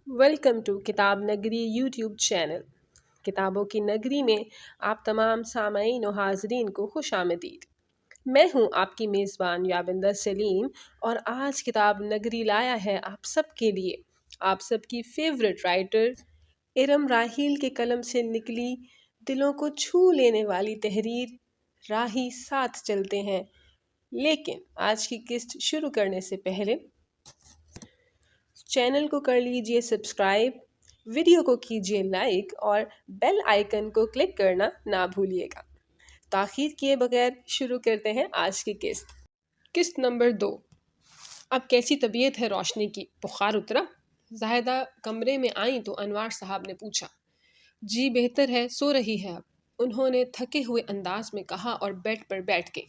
Welcome to کتاب نگری YouTube channel. کتابوں کی نگری میں آپ تمام سامعین و حاضرین کو خوش آمدید۔ میں ہوں آپ کی میزبان یابندر سلیم، اور آج کتاب نگری لایا ہے آپ سب کے لیے آپ سب کی فیورٹ رائٹر ارم راحیل کے قلم سے نکلی دلوں کو چھو لینے والی تحریر راہی ساتھ چلتے ہیں۔ لیکن آج کی قسط شروع کرنے سے پہلے چینل کو کر لیجئے سبسکرائب، ویڈیو کو کیجئے لائک اور بیل آئیکن کو کلک کرنا نہ بھولیے گا۔ تاخیر کیے بغیر شروع کرتے ہیں آج کی قسط۔ قسط نمبر 2۔ اب کیسی طبیعت ہے روشنی کی؟ بخار اترا؟ زاہدہ کمرے میں آئیں تو انوار صاحب نے پوچھا۔ جی بہتر ہے، سو رہی ہے اب، انہوں نے تھکے ہوئے انداز میں کہا اور بیڈ پر بیٹھ گئی۔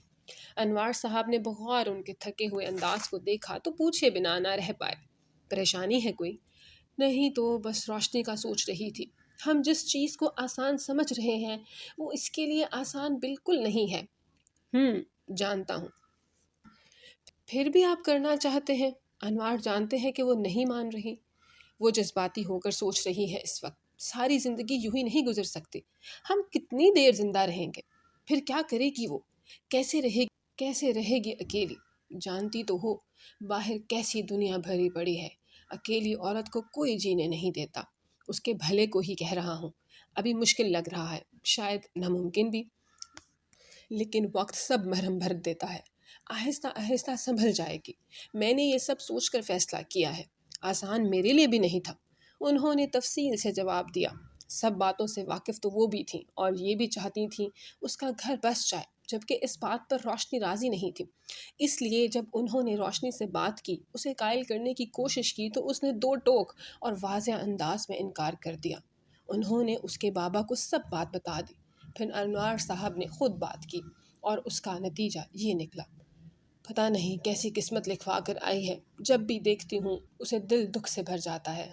انوار صاحب نے بغور ان کے تھکے ہوئے انداز کو دیکھا تو پوچھے بنا نہ رہ پائے۔ پریشانی ہے کوئی؟ نہیں تو بس روشنی کا سوچ رہی تھی۔ ہم جس چیز کو آسان سمجھ رہے ہیں وہ اس کے لیے آسان بالکل نہیں ہے۔ جانتا ہوں۔ پھر بھی آپ کرنا چاہتے ہیں؟ انوار جانتے ہیں کہ وہ نہیں مان رہی۔ وہ جذباتی ہو کر سوچ رہی ہے اس وقت۔ ساری زندگی یوں ہی نہیں گزر سکتی۔ ہم کتنی دیر زندہ رہیں گے؟ پھر کیا کرے گی وہ؟ کیسے رہے گی اکیلی؟ جانتی تو ہو باہر کیسی دنیا بھری پڑی ہے۔ اکیلی عورت کو کوئی جینے نہیں دیتا۔ اس کے بھلے کو ہی کہہ رہا ہوں۔ ابھی مشکل لگ رہا ہے، شاید ناممکن بھی، لیکن وقت سب مرہم بھر دیتا ہے۔ آہستہ آہستہ سنبھل جائے گی۔ میں نے یہ سب سوچ کر فیصلہ کیا ہے۔ آسان میرے لیے بھی نہیں تھا، انہوں نے تفصیل سے جواب دیا۔ سب باتوں سے واقف تو وہ بھی تھیں اور یہ بھی چاہتی تھیں اس کا گھر بس جائے، جبکہ اس بات پر روشنی راضی نہیں تھی۔ اس لیے جب انہوں نے روشنی سے بات کی، اسے قائل کرنے کی کوشش کی تو اس نے دو ٹوک اور واضح انداز میں انکار کر دیا۔ انہوں نے اس کے بابا کو سب بات بتا دی۔ پھر انوار صاحب نے خود بات کی اور اس کا نتیجہ یہ نکلا۔ پتہ نہیں کیسی قسمت لکھوا کر آئی ہے، جب بھی دیکھتی ہوں اسے دل دکھ سے بھر جاتا ہے۔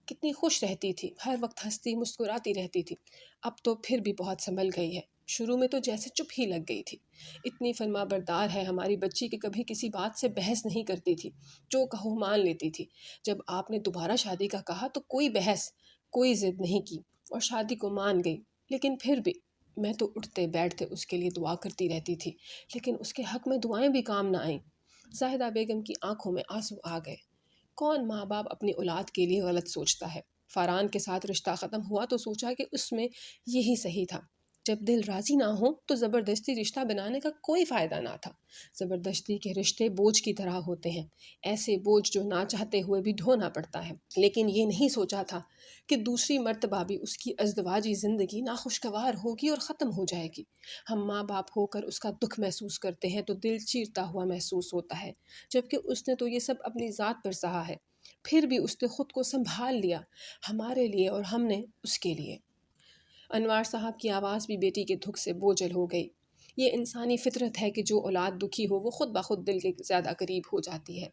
کتنی خوش رہتی تھی، ہر وقت ہنستی مسکراتی رہتی تھی۔ اب تو پھر بھی بہت سنبھل گئی ہے۔ شروع میں تو جیسے چپ ہی لگ گئی تھی۔ اتنی فرما بردار ہے ہماری بچی کہ کبھی کسی بات سے بحث نہیں کرتی تھی، جو کہو مان لیتی تھی۔ جب آپ نے دوبارہ شادی کا کہا تو کوئی بحث، کوئی ضد نہیں کی اور شادی کو مان گئی۔ لیکن پھر بھی میں تو اٹھتے بیٹھتے اس کے لیے دعا کرتی رہتی تھی، لیکن اس کے حق میں دعائیں بھی کام نہ آئیں۔ زاہدہ بیگم کی آنکھوں میں آنسو آ گئے۔ کون ماں باپ اپنی اولاد کے لیے غلط سوچتا ہے؟ فاران کے ساتھ رشتہ ختم ہوا تو سوچا کہ اس میں یہی صحیح تھا۔ جب دل راضی نہ ہو تو زبردستی رشتہ بنانے کا کوئی فائدہ نہ تھا۔ زبردستی کے رشتے بوجھ کی طرح ہوتے ہیں، ایسے بوجھ جو نہ چاہتے ہوئے بھی ڈھونا پڑتا ہے۔ لیکن یہ نہیں سوچا تھا کہ دوسری مرتبہ بھی اس کی ازدواجی زندگی ناخوشگوار ہوگی اور ختم ہو جائے گی۔ ہم ماں باپ ہو کر اس کا دکھ محسوس کرتے ہیں تو دل چیرتا ہوا محسوس ہوتا ہے، جبکہ اس نے تو یہ سب اپنی ذات پر سہا ہے۔ پھر بھی اس نے خود کو سنبھال لیا، ہمارے لیے اور ہم نے اس کے لیے۔ انوار صاحب کی آواز بھی بیٹی کے دکھ سے بوجھل ہو گئی۔ یہ انسانی فطرت ہے کہ جو اولاد دکھی ہو وہ خود بخود دل کے زیادہ قریب ہو جاتی ہے۔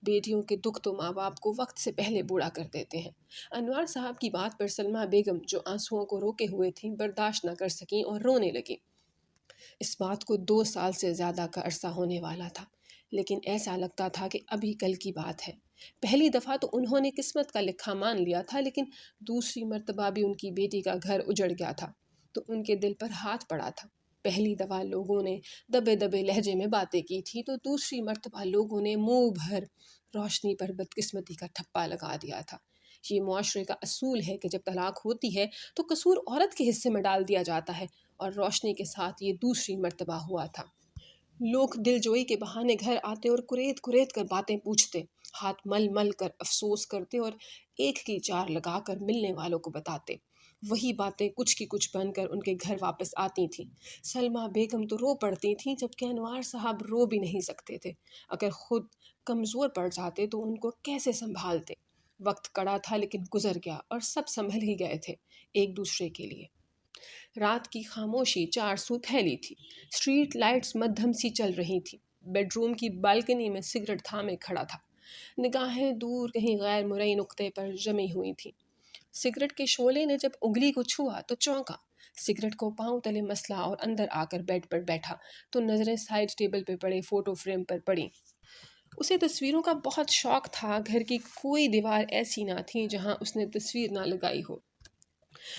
بیٹیوں کے دکھ تو ماں باپ کو وقت سے پہلے بوڑھا کر دیتے ہیں۔ انوار صاحب کی بات پر سلمہ بیگم جو آنسوؤں کو روکے ہوئے تھیں برداشت نہ کر سکیں اور رونے لگیں۔ اس بات کو 2 سال سے زیادہ کا عرصہ ہونے والا تھا، لیکن ایسا لگتا تھا کہ ابھی کل کی بات ہے۔ پہلی دفعہ تو انہوں نے قسمت کا لکھا مان لیا تھا، لیکن دوسری مرتبہ بھی ان کی بیٹی کا گھر اجڑ گیا تھا تو ان کے دل پر ہاتھ پڑا تھا۔ پہلی دفعہ لوگوں نے دبے دبے لہجے میں باتیں کی تھی تو دوسری مرتبہ لوگوں نے منہ بھر روشنی پر بدقسمتی کا ٹھپا لگا دیا تھا۔ یہ معاشرے کا اصول ہے کہ جب طلاق ہوتی ہے تو قصور عورت کے حصے میں ڈال دیا جاتا ہے، اور روشنی کے ساتھ یہ دوسری مرتبہ ہوا تھا۔ لوگ دل جوئی کے بہانے گھر آتے اور کریت کریت کر باتیں پوچھتے، ہاتھ مل مل کر افسوس کرتے اور ایک کی چار لگا کر ملنے والوں کو بتاتے۔ وہی باتیں کچھ کی کچھ بن کر ان کے گھر واپس آتی تھیں۔ سلمہ بیگم تو رو پڑتی تھیں، جبکہ انوار صاحب رو بھی نہیں سکتے تھے۔ اگر خود کمزور پڑ جاتے تو ان کو کیسے سنبھالتے؟ وقت کڑا تھا لیکن گزر گیا اور سب سنبھل ہی گئے تھے ایک دوسرے کے لیے۔ رات کی خاموشی 4 سو پھیلی تھی۔ اسٹریٹ لائٹس مدھم سی چل رہی تھی۔ بیڈ روم کی بالکنی میں سگریٹ تھامے کھڑا تھا۔ نگاہیں دور کہیں غیر مرئی نقطے پر جمی ہوئی تھیں۔ سگریٹ کے شعلے نے جب انگلی کو چھوا تو چونکا۔ سگریٹ کو پاؤں تلے مسلا اور اندر آ کر بیڈ پر بیٹھا تو نظریں سائڈ ٹیبل پہ پڑے فوٹو فریم پر پڑیں۔ اسے تصویروں کا بہت شوق تھا، گھر کی کوئی دیوار ایسی نہ تھی جہاں اس نے تصویر نہ لگائی ہو۔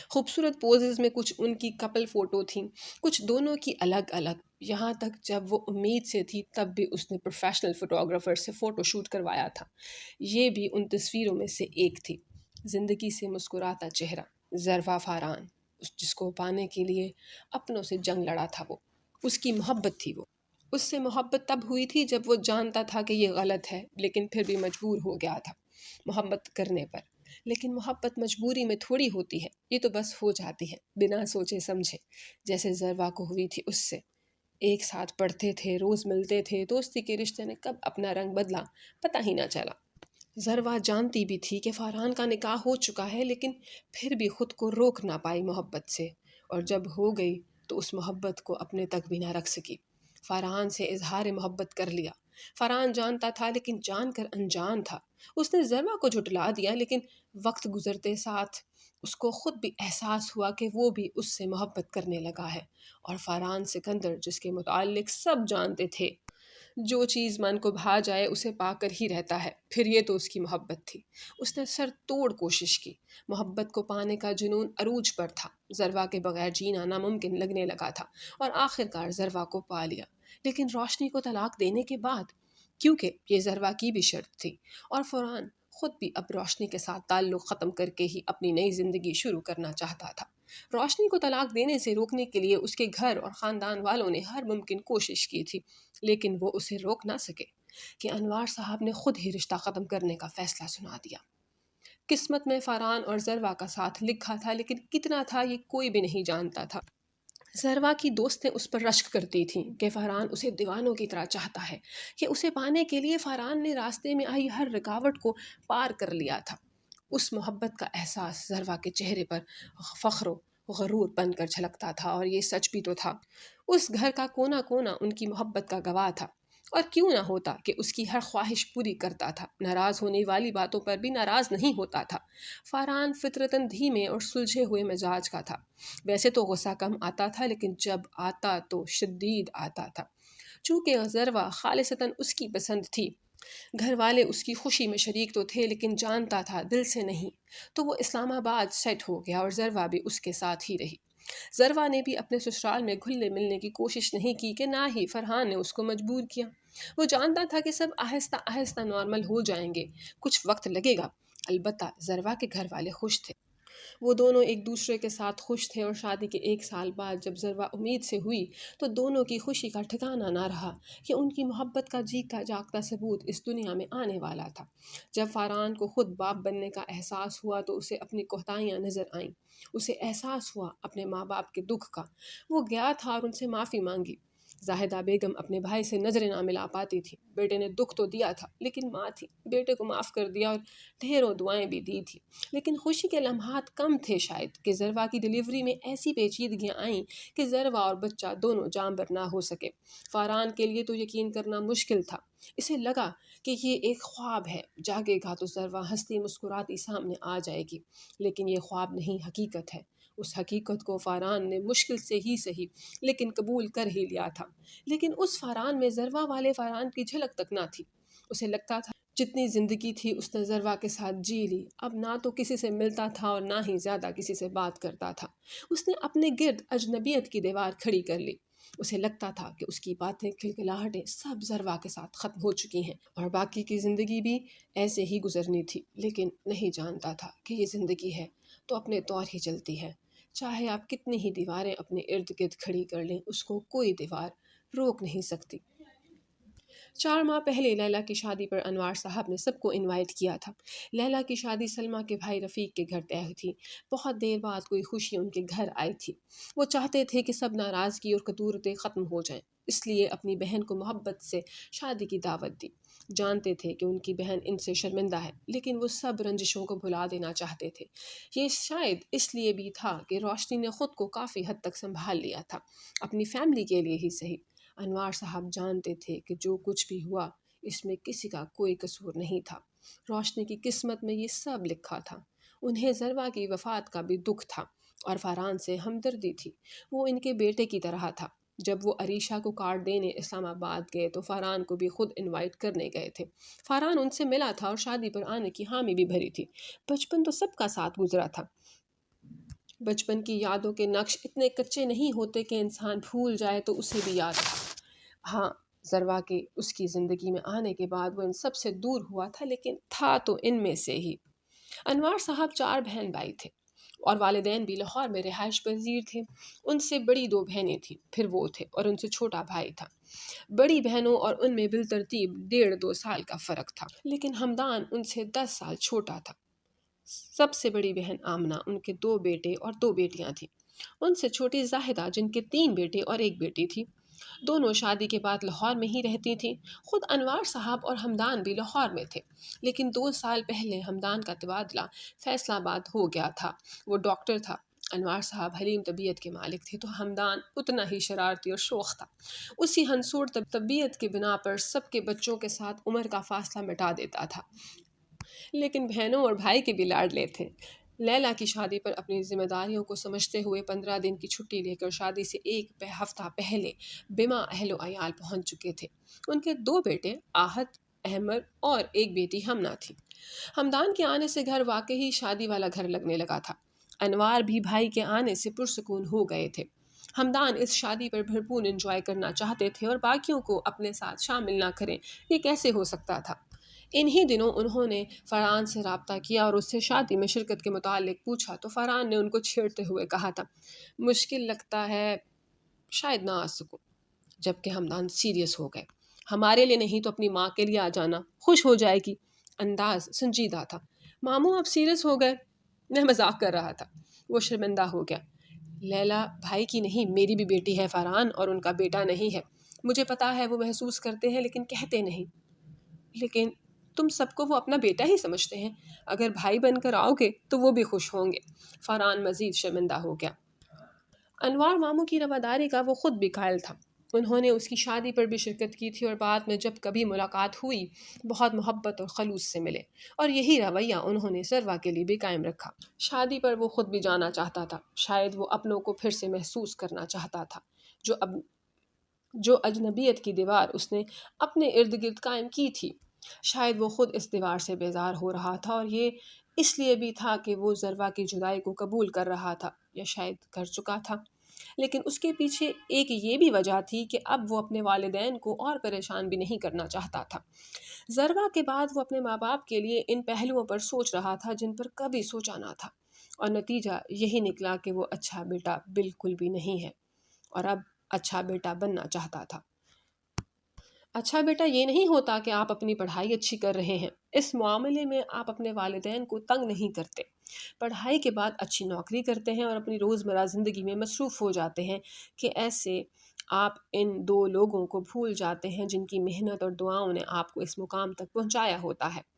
خوبصورت پوزز میں کچھ ان کی کپل فوٹو تھیں، کچھ دونوں کی الگ الگ، یہاں تک جب وہ امید سے تھی تب بھی اس نے پروفیشنل فوٹوگرافر سے فوٹو شوٹ کروایا تھا۔ یہ بھی ان تصویروں میں سے ایک تھی۔ زندگی سے مسکراتا چہرہ، ظرفا فاران، جس کو پانے کے لیے اپنوں سے جنگ لڑا تھا، وہ اس کی محبت تھی۔ وہ اس سے محبت تب ہوئی تھی جب وہ جانتا تھا کہ یہ غلط ہے، لیکن پھر بھی مجبور ہو گیا تھا محبت کرنے پر۔ لیکن محبت مجبوری میں تھوڑی ہوتی ہے، یہ تو بس ہو جاتی ہے بنا سوچے سمجھے، جیسے ذروا کو ہوئی تھی اس سے۔ ایک ساتھ پڑھتے تھے، روز ملتے تھے، دوستی کے رشتے نے کب اپنا رنگ بدلا پتہ ہی نہ چلا۔ ذروا جانتی بھی تھی کہ فاران کا نکاح ہو چکا ہے، لیکن پھر بھی خود کو روک نہ پائی محبت سے، اور جب ہو گئی تو اس محبت کو اپنے تک بھی نہ رکھ سکی۔ فاران سے اظہار محبت کر لیا۔ فاران جانتا تھا لیکن جان کر انجان تھا۔ اس نے ذروا کو جھٹلا دیا، لیکن وقت گزرتے ساتھ اس کو خود بھی احساس ہوا کہ وہ بھی اس سے محبت کرنے لگا ہے، اور فاران سکندر جس کے متعلق سب جانتے تھے جو چیز من کو بھا جائے اسے پا کر ہی رہتا ہے، پھر یہ تو اس کی محبت تھی۔ اس نے سر توڑ کوشش کی، محبت کو پانے کا جنون عروج پر تھا، ذروا کے بغیر جینا ناممکن لگنے لگا تھا، اور آخرکار ذروا کو پا لیا، لیکن روشنی کو طلاق دینے کے بعد، کیونکہ یہ ذروا کی بھی شرط تھی، اور فاران خود بھی اب روشنی کے ساتھ تعلق ختم کر کے ہی اپنی نئی زندگی شروع کرنا چاہتا تھا۔ روشنی کو طلاق دینے سے روکنے کے لیے اس کے گھر اور خاندان والوں نے ہر ممکن کوشش کی تھی، لیکن وہ اسے روک نہ سکے کہ انوار صاحب نے خود ہی رشتہ ختم کرنے کا فیصلہ سنا دیا۔ قسمت میں فاران اور ذروا کا ساتھ لکھا تھا، لیکن کتنا تھا یہ کوئی بھی نہیں جانتا تھا۔ ذروا کی دوستیں اس پر رشک کرتی تھیں کہ فاران اسے دیوانوں کی طرح چاہتا ہے، کہ اسے پانے کے لیے فاران نے راستے میں آئی ہر رکاوٹ کو پار کر لیا تھا۔ اس محبت کا احساس ذروا کے چہرے پر فخر و غرور بن کر جھلکتا تھا، اور یہ سچ بھی تو تھا۔ اس گھر کا کونا کونا ان کی محبت کا گواہ تھا، اور کیوں نہ ہوتا کہ اس کی ہر خواہش پوری کرتا تھا، ناراض ہونے والی باتوں پر بھی ناراض نہیں ہوتا تھا۔ فاران فطرتاً دھیمے اور سلجھے ہوئے مزاج کا تھا، ویسے تو غصہ کم آتا تھا، لیکن جب آتا تو شدید آتا تھا۔ چونکہ ذروا خالصتاً اس کی پسند تھی، گھر والے اس کی خوشی میں شریک تو تھے لیکن جانتا تھا دل سے نہیں، تو وہ اسلام آباد سیٹ ہو گیا، اور ذروا بھی اس کے ساتھ ہی رہی۔ ذروا نے بھی اپنے سسرال میں گھلنے ملنے کی کوشش نہیں کی، کہ نہ ہی فرحان نے اس کو مجبور کیا۔ وہ جانتا تھا کہ سب آہستہ آہستہ نارمل ہو جائیں گے، کچھ وقت لگے گا۔ البتہ ذروا کے گھر والے خوش تھے، وہ دونوں ایک دوسرے کے ساتھ خوش تھے، اور شادی کے 1 سال بعد جب ذروا امید سے ہوئی تو دونوں کی خوشی کا ٹھکانہ نہ رہا، کہ ان کی محبت کا جیتا جاگتا ثبوت اس دنیا میں آنے والا تھا۔ جب فاران کو خود باپ بننے کا احساس ہوا تو اسے اپنی کوتاہیاں نظر آئیں، اسے احساس ہوا اپنے ماں باپ کے دکھ کا۔ وہ گیا تھا اور ان سے معافی مانگی۔ زاہدہ بیگم اپنے بھائی سے نظریں نہ ملا پاتی تھی، بیٹے نے دکھ تو دیا تھا لیکن ماں تھی، بیٹے کو معاف کر دیا اور ڈھیروں دعائیں بھی دی تھی، لیکن خوشی کے لمحات کم تھے شاید، کہ ذروا کی ڈیلیوری میں ایسی پیچیدگیاں آئیں کہ ذروا اور بچہ دونوں جانبر نہ ہو سکے۔ فاران کے لیے تو یقین کرنا مشکل تھا، اسے لگا کہ یہ ایک خواب ہے، جاگے گا تو ذروا ہنستی مسکراتی سامنے آ جائے گی، لیکن یہ خواب نہیں، حقیقت ہے۔ اس حقیقت کو فاران نے مشکل سے ہی صحیح لیکن قبول کر ہی لیا تھا، لیکن اس فاران میں ذروا والے فاران کی جھلک تک نہ تھی۔ اسے لگتا تھا جتنی زندگی تھی اس نے ذروا کے ساتھ جی لی، اب نہ تو کسی سے ملتا تھا اور نہ ہی زیادہ کسی سے بات کرتا تھا۔ اس نے اپنے گرد اجنبیت کی دیوار کھڑی کر لی۔ اسے لگتا تھا کہ اس کی باتیں، کھلکھلاہٹیں سب ذروا کے ساتھ ختم ہو چکی ہیں، اور باقی کی زندگی بھی ایسے ہی گزرنی تھی، لیکن نہیں جانتا تھا کہ یہ زندگی ہے تو اپنے طور ہی چلتی ہے، چاہے آپ کتنی ہی دیواریں اپنے ارد گرد کھڑی کر لیں، اس کو کوئی دیوار روک نہیں سکتی۔ 4 ماہ پہلے لیلا کی شادی پر انوار صاحب نے سب کو انوائٹ کیا تھا۔ لیلا کی شادی سلمیٰ کے بھائی رفیق کے گھر طے تھی۔ بہت دیر بعد کوئی خوشی ان کے گھر آئی تھی۔ وہ چاہتے تھے کہ سب ناراضگی اور کدورتیں ختم ہو جائیں، اس لیے اپنی بہن کو محبت سے شادی کی دعوت دی۔ جانتے تھے کہ ان کی بہن ان سے شرمندہ ہے، لیکن وہ سب رنجشوں کو بھلا دینا چاہتے تھے۔ یہ شاید اس لیے بھی تھا کہ روشنی نے خود کو کافی حد تک سنبھال لیا تھا، اپنی فیملی کے لیے ہی صحیح۔ انوار صاحب جانتے تھے کہ جو کچھ بھی ہوا اس میں کسی کا کوئی قصور نہیں تھا، روشنی کی قسمت میں یہ سب لکھا تھا۔ انہیں ذروا کی وفات کا بھی دکھ تھا اور فاران سے ہمدردی تھی، وہ ان کے بیٹے کی طرح تھا۔ جب وہ عریشہ کو کارڈ دینے اسلام آباد گئے تو فاران کو بھی خود انوائٹ کرنے گئے تھے۔ فاران ان سے ملا تھا اور شادی پر آنے کی حامی بھی بھری تھی۔ بچپن تو سب کا ساتھ گزرا تھا۔ بچپن کی یادوں کے نقش اتنے کچے نہیں ہوتے کہ انسان بھول جائے تو اسے بھی یاد تھا۔ ہاں، ذروا کے اس کی زندگی میں آنے کے بعد وہ ان سب سے دور ہوا تھا، لیکن تھا تو ان میں سے ہی۔ انوار صاحب 4 بہن بھائی تھے اور والدین بھی لاہور میں رہائش پذیر تھے۔ ان سے بڑی 2 بہنیں تھیں، پھر وہ تھے اور ان سے چھوٹا بھائی تھا۔ بڑی بہنوں اور ان میں بالترتیب 1.5-2 سال کا فرق تھا، لیکن ہمدان ان سے 10 سال چھوٹا تھا۔ سب سے بڑی بہن آمنہ، ان کے 2 بیٹے اور 2 بیٹیاں تھیں۔ ان سے چھوٹی زاہدہ، جن کے 3 بیٹے اور 1 بیٹی تھی۔ دونوں شادی کے بعد لاہور میں ہی رہتی تھیں۔ خود انوار صاحب اور ہمدان بھی لاہور میں تھے، لیکن 2 سال پہلے ہمدان کا تبادلہ فیصل آباد ہو گیا تھا۔ وہ ڈاکٹر تھا۔ انوار صاحب حلیم طبیعت کے مالک تھے تو ہمدان اتنا ہی شرارتی اور شوخ تھا۔ اسی ہنسوڑ طبیعت کی بنا پر سب کے بچوں کے ساتھ عمر کا فاصلہ مٹا دیتا تھا، لیکن بہنوں اور بھائی کے بھی لاڈلے تھے۔ لیلا کی شادی پر اپنی ذمہ داریوں کو سمجھتے ہوئے 15 دن کی چھٹی لے کر شادی سے 1 ہفتہ پہلے بما اہل و عیال پہنچ چکے تھے۔ ان کے 2 بیٹے آہت، احمد اور 1 بیٹی ہمنا تھی۔ ہمدان کے آنے سے گھر واقعی شادی والا گھر لگنے لگا تھا۔ انوار بھی بھائی کے آنے سے پرسکون ہو گئے تھے۔ ہمدان اس شادی پر بھرپور انجوائے کرنا چاہتے تھے اور باقیوں کو اپنے ساتھ شامل نہ کریں، یہ کیسے ہو سکتا تھا؟ انہی دنوں انہوں نے فرحان سے رابطہ کیا اور اس سے شادی میں شرکت کے متعلق پوچھا تو فرحان نے ان کو چھیڑتے ہوئے کہا تھا، مشکل لگتا ہے، شاید نہ آ سکوں۔ جبکہ ہمدان سیریس ہو گئے، ہمارے لیے نہیں تو اپنی ماں کے لیے آ جانا، خوش ہو جائے گی۔ انداز سنجیدہ تھا۔ ماموں آپ سیریس ہو گئے؟ میں مذاق کر رہا تھا۔ وہ شرمندہ ہو گیا۔ لیلا بھائی کی نہیں، میری بھی بیٹی ہے فرحان، اور ان کا بیٹا نہیں ہے۔ مجھے پتا ہے وہ محسوس کرتے ہیں لیکن کہتے نہیں۔ لیکن تم سب کو وہ اپنا بیٹا ہی سمجھتے ہیں، اگر بھائی بن کر آؤ گے تو وہ بھی خوش ہوں گے۔ فرحان مزید شرمندہ ہو گیا۔ انوار ماموں کی رواداری کا وہ خود بھی قائل تھا۔ انہوں نے اس کی شادی پر بھی شرکت کی تھی اور بعد میں جب کبھی ملاقات ہوئی بہت محبت اور خلوص سے ملے، اور یہی رویہ انہوں نے ذروا کے لیے بھی قائم رکھا۔ شادی پر وہ خود بھی جانا چاہتا تھا، شاید وہ اپنوں کو پھر سے محسوس کرنا چاہتا تھا۔ جو اجنبیت کی دیوار اس نے اپنے ارد گرد قائم کی تھی، شاید وہ خود اس دیوار سے بیزار ہو رہا تھا، اور یہ اس لیے بھی تھا کہ وہ ذروا کی جدائی کو قبول کر رہا تھا، یا شاید کر چکا تھا۔ لیکن اس کے پیچھے ایک یہ بھی وجہ تھی کہ اب وہ اپنے والدین کو اور پریشان بھی نہیں کرنا چاہتا تھا۔ ذروا کے بعد وہ اپنے ماں باپ کے لیے ان پہلوؤں پر سوچ رہا تھا جن پر کبھی سوچا نہ تھا، اور نتیجہ یہی نکلا کہ وہ اچھا بیٹا بالکل بھی نہیں ہے، اور اب اچھا بیٹا بننا چاہتا تھا۔ اچھا بیٹا یہ نہیں ہوتا کہ آپ اپنی پڑھائی اچھی کر رہے ہیں، اس معاملے میں آپ اپنے والدین کو تنگ نہیں کرتے، پڑھائی کے بعد اچھی نوکری کرتے ہیں اور اپنی روزمرہ زندگی میں مصروف ہو جاتے ہیں، کہ ایسے آپ ان 2 لوگوں کو بھول جاتے ہیں جن کی محنت اور دعاؤں نے آپ کو اس مقام تک پہنچایا ہوتا ہے۔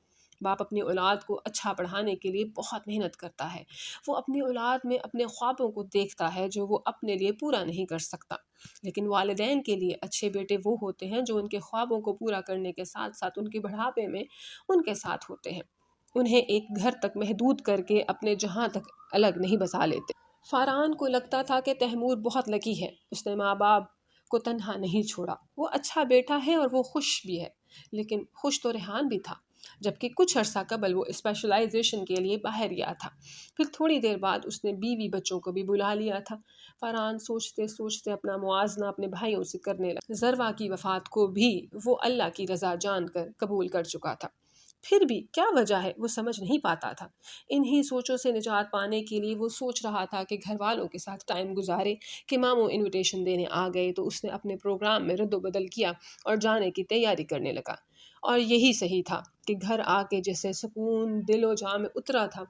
باپ اپنی اولاد کو اچھا پڑھانے کے لیے بہت محنت کرتا ہے، وہ اپنی اولاد میں اپنے خوابوں کو دیکھتا ہے جو وہ اپنے لیے پورا نہیں کر سکتا، لیکن والدین کے لیے اچھے بیٹے وہ ہوتے ہیں جو ان کے خوابوں کو پورا کرنے کے ساتھ ساتھ ان کے بڑھاپے میں ان کے ساتھ ہوتے ہیں، انہیں ایک گھر تک محدود کر کے اپنے جہاں تک الگ نہیں بسا لیتے۔ فرحان کو لگتا تھا کہ تیمور بہت لکی ہے، اس نے ماں باپ کو تنہا نہیں چھوڑا، وہ اچھا بیٹا ہے اور وہ خوش بھی ہے، لیکن خوش تو ریحان بھی تھا، جبکہ کچھ عرصہ قبل وہ اسپیشلائزیشن کے لیے باہر گیا تھا، پھر تھوڑی دیر بعد اس نے بیوی بچوں کو بھی بلا لیا تھا۔ فرحان سوچتے سوچتے اپنا موازنہ اپنے بھائیوں سے کرنے لگا۔ ذروا کی وفات کو بھی وہ اللہ کی رضا جان کر قبول کر چکا تھا، پھر بھی کیا وجہ ہے وہ سمجھ نہیں پاتا تھا۔ انہی سوچوں سے نجات پانے کے لیے وہ سوچ رہا تھا کہ گھر والوں کے ساتھ ٹائم گزارے، کہ ماموں انویٹیشن دینے آ گئے تو اس نے اپنے پروگرام میں رد و بدل کیا اور جانے کی تیاری کرنے لگا، اور یہی صحیح تھا کہ گھر آ کے جیسے سکون دل و جاں میں اترا تھا۔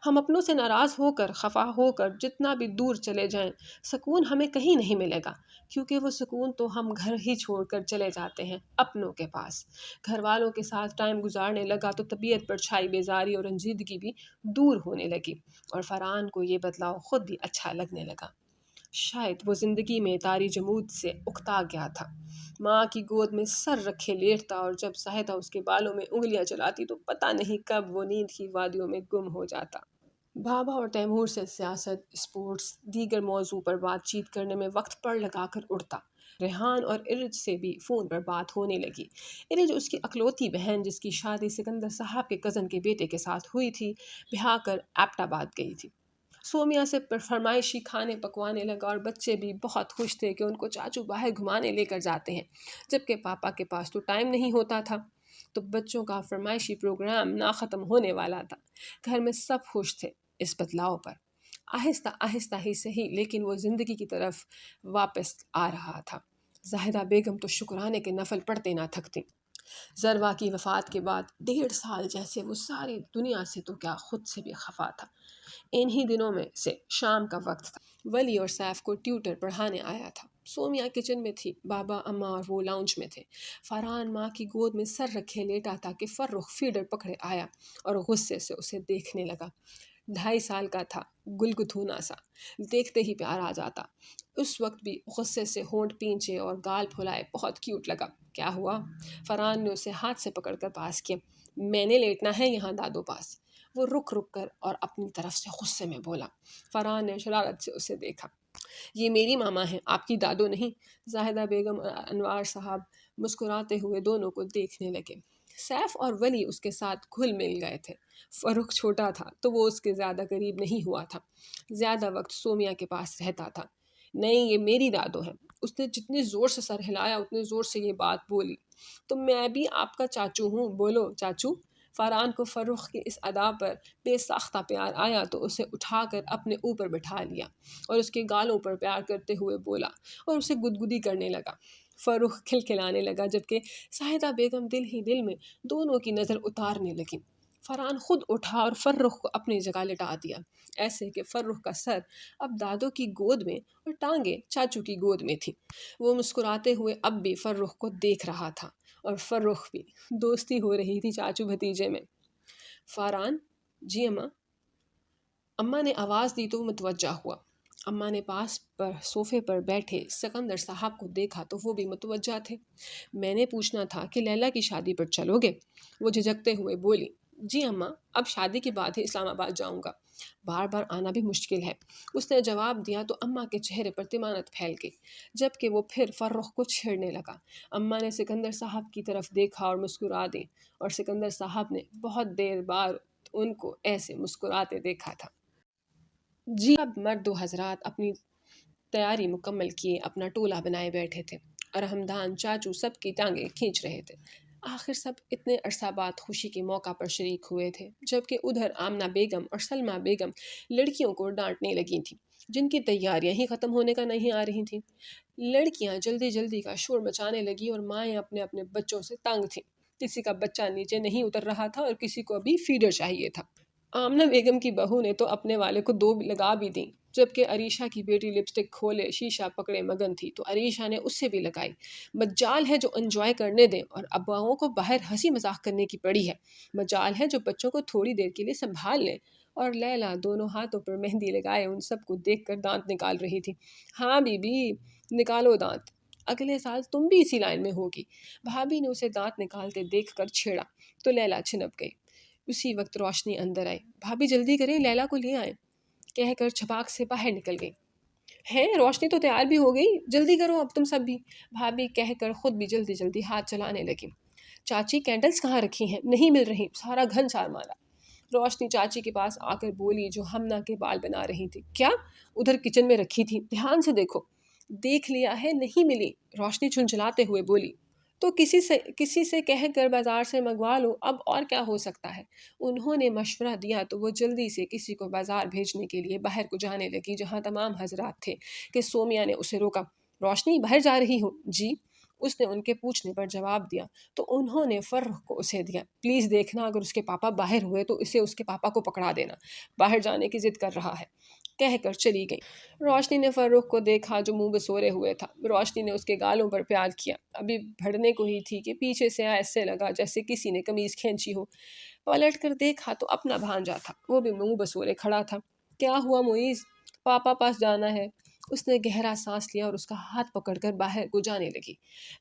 ہم اپنوں سے ناراض ہو کر، خفا ہو کر جتنا بھی دور چلے جائیں، سکون ہمیں کہیں نہیں ملے گا، کیونکہ وہ سکون تو ہم گھر ہی چھوڑ کر چلے جاتے ہیں اپنوں کے پاس۔ گھر والوں کے ساتھ ٹائم گزارنے لگا تو طبیعت پر چھائی بیزاری اور رنجیدگی بھی دور ہونے لگی، اور فرحان کو یہ بدلاؤ خود بھی اچھا لگنے لگا۔ شاید وہ زندگی میں طاری جمود سے اکتا گیا تھا۔ ماں کی گود میں سر رکھے لیٹتا، اور جب زاہدہ اس کے بالوں میں انگلیاں چلاتی تو پتہ نہیں کب وہ نیند کی وادیوں میں گم ہو جاتا۔ بابا اور تیمور سے سیاست، اسپورٹس، دیگر موضوع پر بات چیت کرنے میں وقت پر لگا کر اڑتا۔ ریحان اور ارج سے بھی فون پر بات ہونے لگی۔ ارج اس کی اکلوتی بہن جس کی شادی سکندر صاحب کے کزن کے بیٹے کے ساتھ ہوئی تھی، بہا کر ایبٹ آباد گئی تھی۔ سومیا سے فرمائشی کھانے پکوانے لگا اور بچے بھی بہت خوش تھے کہ ان کو چاچو باہر گھمانے لے کر جاتے ہیں، جبکہ پاپا کے پاس تو ٹائم نہیں ہوتا تھا۔ تو بچوں کا فرمائشی پروگرام نہ ختم ہونے والا تھا۔ گھر میں سب خوش تھے اس بدلاؤ پر۔ آہستہ آہستہ ہی صحیح لیکن وہ زندگی کی طرف واپس آ رہا تھا۔ زاہدہ بیگم تو شکرانے کے نفل پڑھتے نہ تھکتی۔ ذروا کی وفات کے بعد 1.5 سال جیسے وہ ساری دنیا سے تو کیا خود سے بھی خفا تھا۔ انہی دنوں میں سے شام کا وقت تھا۔ ولی اور سیف کو ٹیوٹر پڑھانے آیا تھا۔ سومیا کچن میں تھی، بابا اماں اور وہ لاؤنج میں تھے۔ فرحان ماں کی گود میں سر رکھے لیٹا تھا کہ فرخ فیڈر پکڑے آیا اور غصے سے اسے دیکھنے لگا۔ 2.5 سال کا تھا، گلگتھونا سا، دیکھتے ہی پیار آ جاتا۔ اس وقت بھی غصے سے ہونٹ پینچے اور گال پھلائے بہت کیوٹ لگا۔ کیا ہوا؟ فرحان نے اسے ہاتھ سے پکڑ کر پاس کیا۔ میں نے لیٹنا ہے یہاں دادو پاس۔ وہ رک کر اور اپنی طرف سے غصے میں بولا۔ فرحان نے شرارت سے اسے دیکھا۔ یہ میری ماما ہے، آپ کی دادو نہیں۔ زاہدہ بیگم اور انوار صاحب مسکراتے ہوئے دونوں کو دیکھنے لگے۔ سیف اور ولی اس کے ساتھ گھل مل گئے تھے۔ فرخ چھوٹا تھا تو وہ اس کے زیادہ قریب نہیں ہوا تھا، زیادہ وقت سومیا کے پاس رہتا تھا۔ نہیں، یہ میری دادو ہے۔ اس نے جتنی زور سے سر ہلایا اتنے زور سے یہ بات بولی۔ تو میں بھی آپ کا چاچو ہوں، بولو چاچو۔ فرحان کو فرخ کی اس ادا پر بے ساختہ پیار آیا تو اسے اٹھا کر اپنے اوپر بٹھا لیا اور اس کے گالوں پر پیار کرتے ہوئے بولا اور اسے گدگدی کرنے لگا۔ فرخ کھلکھلانے لگا جبکہ زاہدہ بیگم دل ہی دل میں دونوں کی نظر اتارنے لگی۔ فرحان خود اٹھا اور فرخ کو اپنی جگہ لٹا دیا، ایسے کہ فرخ کا سر اب دادو کی گود میں اور ٹانگیں چاچو کی گود میں تھی۔ وہ مسکراتے ہوئے اب بھی فرخ کو دیکھ رہا تھا اور فرخ بھی۔ دوستی ہو رہی تھی چاچو بھتیجے میں۔ فرحان، جی اماں۔ اماں نے آواز دی تو متوجہ ہوا۔ اماں نے پاس پر صوفے پر بیٹھے سکندر صاحب کو دیکھا تو وہ بھی متوجہ تھے۔ میں نے پوچھنا تھا کہ لیلا کی شادی پر چلو گے؟ وہ جھجکتے ہوئے بولی۔ جی اماں، اب شادی کے بعد ہی اسلام آباد جاؤں گا، بار بار آنا بھی مشکل ہے۔ اس نے جواب دیا تو اماں کے چہرے پر طمانت پھیل گئی، جبکہ وہ پھر فرخ کو چھیڑنے لگا۔ اماں نے سکندر صاحب کی طرف دیکھا اور مسکرا دی، اور سکندر صاحب نے بہت دیر بعد ان کو ایسے مسکراتے دیکھا تھا۔ جی اب مرد و حضرات اپنی تیاری مکمل کیے اپنا ٹولہ بنائے بیٹھے تھے اور ہمدان چاچو سب کی ٹانگیں کھینچ رہے تھے۔ آخر سب اتنے عرصہ بعد خوشی کے موقع پر شریک ہوئے تھے، جبکہ ادھر آمنہ بیگم اور سلمیٰ بیگم لڑکیوں کو ڈانٹنے لگی تھیں جن کی تیاریاں ہی ختم ہونے کا نہیں آ رہی تھیں۔ لڑکیاں جلدی جلدی کا شور مچانے لگی اور مائیں اپنے اپنے بچوں سے تنگ تھیں۔ کسی کا بچہ نیچے نہیں اتر رہا تھا اور کسی کو ابھی فیڈر چاہیے تھا۔ آمنہ بیگم کی بہو نے تو اپنے والے کو 2 لگا بھی دیں، جبکہ عریشہ کی بیٹی لپسٹک کھولے شیشہ پکڑے مگن تھی تو عریشہ نے اس سے بھی لگائی۔ مجال ہے جو انجوائے کرنے دیں اور اباؤں کو باہر ہنسی مذاق کرنے کی پڑی ہے۔ مجال ہے جو بچوں کو تھوڑی دیر کے لیے سنبھال لیں۔ اور لیلا دونوں ہاتھوں پر مہندی لگائے ان سب کو دیکھ کر دانت نکال رہی تھی۔ ہاں بی بی، نکالو دانت، اگلے سال تم بھی اسی لائن میں ہوگی۔ بھابھی نے اسے دانت نکالتے دیکھ کر چھیڑا تو لیلا چھنپ گئی۔ اسی وقت روشنی اندر آئی۔ بھابھی جلدی کریں، لیلا کو لے آئیں، کہہ کر چھپاک سے باہر نکل گئی۔ ہے روشنی تو تیار بھی ہو گئی، جلدی کرو اب تم سب بھی، بھابھی کہہ کر خود بھی جلدی جلدی ہاتھ چلانے لگی۔ چاچی کینڈلز کہاں رکھی ہیں؟ نہیں مل رہی، سارا گھن سار مارا۔ روشنی چاچی کے پاس آ کر بولی جو ہمنا کے بال بنا رہی تھی۔ کیا؟ ادھر کچن میں رکھی تھی، دھیان سے دیکھو۔ دیکھ لیا ہے، نہیں ملی، روشنی چھنچھلاتے ہوئے بولی۔ تو کسی سے کہہ کر بازار سے منگوا لو، اب اور کیا ہو سکتا ہے۔ انہوں نے مشورہ دیا تو وہ جلدی سے کسی کو بازار بھیجنے کے لیے باہر کو جانے لگی جہاں تمام حضرات تھے کہ سومیا نے اسے روکا۔ روشنی، باہر جا رہی ہو؟ جی، اس نے ان کے پوچھنے پر جواب دیا تو انہوں نے فرخ کو اسے دیا۔ پلیز دیکھنا اگر اس کے پاپا باہر ہوئے تو اسے اس کے پاپا کو پکڑا دینا، باہر جانے کی ضد کر رہا ہے، کہہ کر چلی گئی۔ روشنی نے فرخ کو دیکھا جو منہ بسورے ہوئے تھا۔ روشنی نے اس کے گالوں پر پیار کیا، ابھی بھڑنے کو ہی تھی کہ پیچھے سے ایسے لگا جیسے کسی نے قمیض کھینچی ہو۔ پلٹ کر دیکھا تو اپنا بھانجا تھا، وہ بھی منہ بسورے کھڑا تھا۔ کیا ہوا معیز؟ پاپا پاس جانا ہے۔ اس نے گہرا سانس لیا اور اس کا ہاتھ پکڑ کر باہر کو جانے لگی۔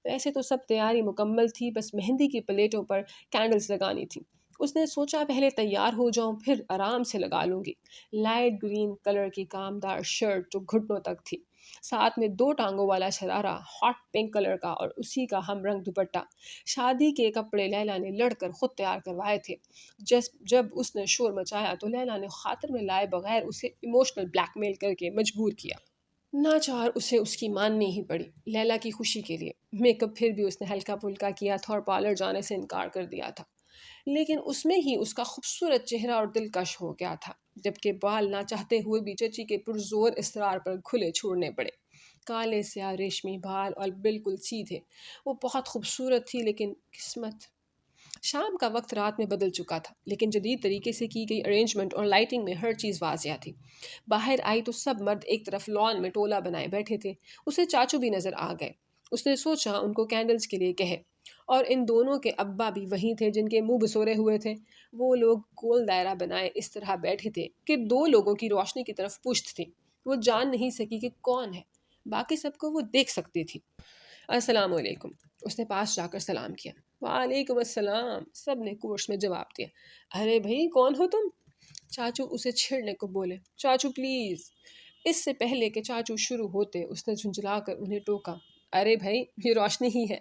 ویسے تو سب تیاری مکمل تھی، بس مہندی کی پلیٹوں پر کینڈلز لگانی تھی۔ اس نے سوچا پہلے تیار ہو جاؤں پھر آرام سے لگا لوں گی۔ لائٹ گرین کلر کی کامدار شرٹ جو گھٹنوں تک تھی، ساتھ میں 2 ٹانگوں والا شرارہ ہاٹ پنک کلر کا اور اسی کا ہم رنگ دوپٹہ۔ شادی کے کپڑے لیلا نے لڑ کر خود تیار کروائے تھے۔ جب اس نے شور مچایا تو لیلا نے خاطر میں لائے بغیر اسے ایموشنل بلیک میل کر کے مجبور کیا۔ ناچار اسے اس کی ماننی ہی پڑی، لیلا کی خوشی کے لیے۔ میک اپ پھر بھی اس نے ہلکا پھلکا کیا تھا اور پارلر جانے سے انکار کر دیا تھا، لیکن اس میں ہی اس کا خوبصورت چہرہ اور دلکش ہو گیا تھا، جبکہ بال نہ چاہتے ہوئے بھی چچی کے پرزور اصرار پر کھلے چھوڑنے پڑے۔ کالے سیاہ ریشمی بال اور بالکل سیدھے، وہ بہت خوبصورت تھی، لیکن قسمت۔ شام کا وقت رات میں بدل چکا تھا، لیکن جدید طریقے سے کی گئی ارینجمنٹ اور لائٹنگ میں ہر چیز واضح تھی۔ باہر آئی تو سب مرد ایک طرف لان میں ٹولہ بنائے بیٹھے تھے۔ اسے چاچو بھی نظر آ گئے۔ اس نے سوچا ان کو کینڈلز کے لیے کہے، اور ان دونوں کے ابا بھی وہیں تھے جن کے منہ بسورے ہوئے تھے۔ وہ لوگ گول دائرہ بنائے اس طرح بیٹھے تھے کہ 2 لوگوں کی روشنی کی طرف پشت تھی۔ وہ جان نہیں سکی کہ کون ہے، باقی سب کو وہ دیکھ سکتی تھی۔ السلام علیکم، اس نے پاس جا کر سلام کیا۔ وعلیکم السلام، سب نے کورس میں جواب دیا۔ ارے بھائی کون ہو تم؟ چاچو اسے چھیڑنے کو بولے۔ چاچو پلیز۔ اس سے پہلے کہ چاچو شروع ہوتے اس نے جھنجھلا کر انہیں ٹوکا۔ ارے بھائی یہ روشنی ہی ہے۔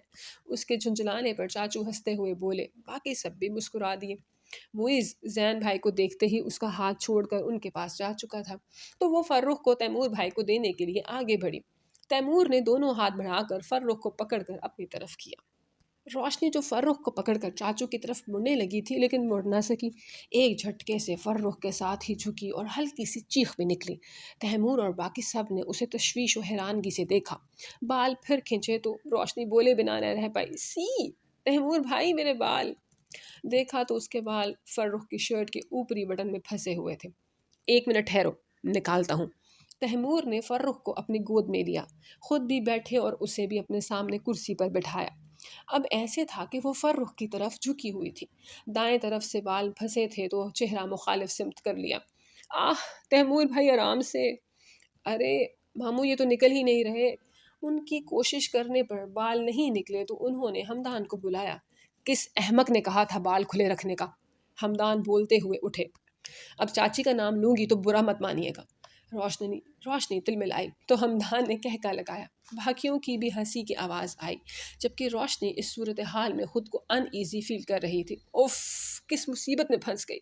اس کے جھنجھلانے پر چاچو ہنستے ہوئے بولے۔ باقی سب بھی مسکرا دیے۔ معیز زین بھائی کو دیکھتے ہی اس کا ہاتھ چھوڑ کر ان کے پاس جا چکا تھا، تو وہ فرخ کو تیمور بھائی کو دینے کے لیے آگے بڑھی۔ تیمور نے دونوں ہاتھ بڑھا کر فرخ کو پکڑ کر اپنی طرف کیا۔ روشنی جو فرخ کو پکڑ کر چاچو کی طرف مڑنے لگی تھی لیکن مڑ نہ سکی۔ ایک جھٹکے سے فرخ کے ساتھ ہی جھکی اور ہلکی سی چیخ بھی نکلی۔ تیمور اور باقی سب نے اسے تشویش و حیرانگی سے دیکھا۔ بال پھر کھینچے تو روشنی بولے بنا نہ رہ پائی۔ سی تیمور بھائی میرے بال۔ دیکھا تو اس کے بال فرخ کی شرٹ کے اوپری بٹن میں پھنسے ہوئے تھے۔ 1 منٹ ٹھہرو، نکالتا ہوں۔ تیمور نے فرخ کو اپنی گود میں لیا، خود بھی بیٹھے اور اسے بھی اپنے سامنے کرسی پر بٹھایا۔ اب ایسے تھا کہ وہ فرخ کی طرف جھکی ہوئی تھی، دائیں طرف سے بال پھنسے تھے تو چہرہ مخالف سمت کر لیا۔ آہ تیمور بھائی آرام سے۔ ارے ماموں یہ تو نکل ہی نہیں رہے۔ ان کی کوشش کرنے پر بال نہیں نکلے تو انہوں نے ہمدان کو بلایا۔ کس احمق نے کہا تھا بال کھلے رکھنے کا؟ ہمدان بولتے ہوئے اٹھے۔ اب چاچی کا نام لوں گی تو برا مت مانیے گا۔ روشنی تل ملائی تو ہمدان نے کہکا لگایا۔ باقیوں کی بھی ہنسی کی آواز آئی، جبکہ روشنی اس صورتحال میں خود کو ان ایزی فیل کر رہی تھی۔ اوف کس مصیبت میں پھنس گئی۔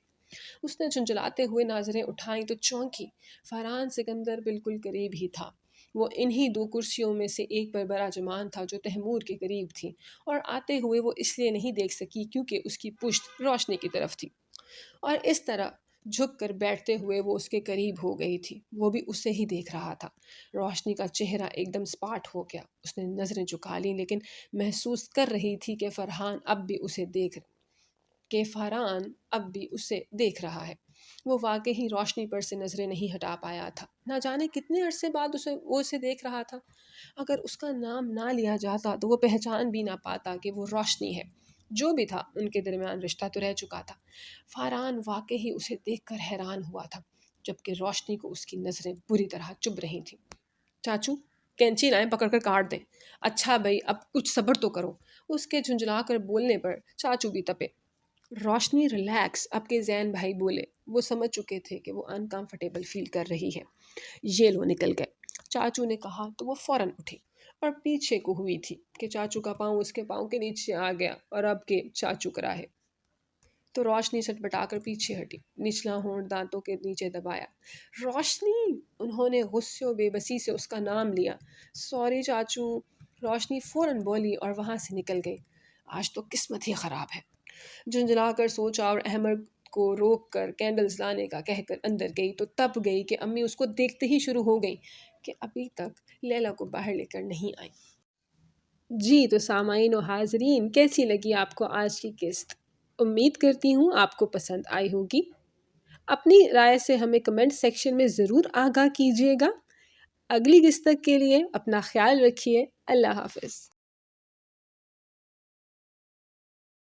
اس نے جھنجھلاتے ہوئے نظریں اٹھائیں تو چونکی۔ فرحان سکندر بالکل قریب ہی تھا۔ وہ انہی 2 کرسیوں میں سے ایک پر براجمان تھا جو تیمور کے قریب تھی، اور آتے ہوئے وہ اس لیے نہیں دیکھ سکی کیونکہ اس کی پشت روشنی کی طرف تھی، اور اس طرح جھک کر بیٹھتے ہوئے وہ اس کے قریب ہو گئی تھی۔ وہ بھی اسے ہی دیکھ رہا تھا۔ روشنی کا چہرہ ایک دم سپاٹ ہو گیا۔ اس نے نظریں جھکا لیں لیکن محسوس کر رہی تھی کہ فرحان اب بھی اسے دیکھ رہا ہے۔ وہ واقعی روشنی پر سے نظریں نہیں ہٹا پایا تھا۔ نہ جانے کتنے عرصے بعد وہ اسے دیکھ رہا تھا۔ اگر اس کا نام نہ لیا جاتا تو وہ پہچان بھی نہ پاتا کہ وہ روشنی ہے۔ جو بھی تھا ان کے درمیان رشتہ تو رہ چکا تھا۔ فرحان واقعی اسے دیکھ کر حیران ہوا تھا، جبکہ روشنی کو اس کی نظریں بری طرح چبھ رہی تھیں۔ چاچو کینچی لائیں، پکڑ کر کاٹ دیں۔ اچھا بھائی اب کچھ صبر تو کرو۔ اس کے جھنجھلا کر بولنے پر چاچو بھی تپے۔ روشنی ریلیکس، اب کے زین بھائی بولے۔ وہ سمجھ چکے تھے کہ وہ انکمفرٹیبل فیل کر رہی ہے۔ یہ لو نکل گئے، چاچو نے کہا تو وہ فوراً اٹھی اور پیچھے کو ہوئی تھی کہ چاچو کا پاؤں اس کے پاؤں کے نیچے آ گیا، اور اب کے چاچو کراہے تو روشنی سٹپٹا کر پیچھے ہٹی، نچلا ہونٹ دانتوں کے نیچے دبایا۔ روشنی! انہوں نے غصے و بے بسی سے اس کا نام لیا۔ سوری چاچو، روشنی فوراً بولی اور وہاں سے نکل گئی۔ آج تو قسمت ہی خراب ہے، جھنجھلا کر سوچا، اور احمد کو روک کر کینڈلز لانے کا کہہ کر اندر گئی تو تب گئی کہ امی اس کو دیکھتے ہی شروع ہو گئی کہ ابھی تک لیلا کو باہر لے کر نہیں آئی۔ جی تو سامعین و حاضرین، کیسی لگی آپ کو آج کی قسط؟ امید کرتی ہوں آپ کو پسند آئی ہوگی۔ اپنی رائے سے ہمیں کمنٹ سیکشن میں ضرور آگاہ کیجیے گا۔ اگلی قسط کے لیے اپنا خیال رکھیے۔ اللہ حافظ۔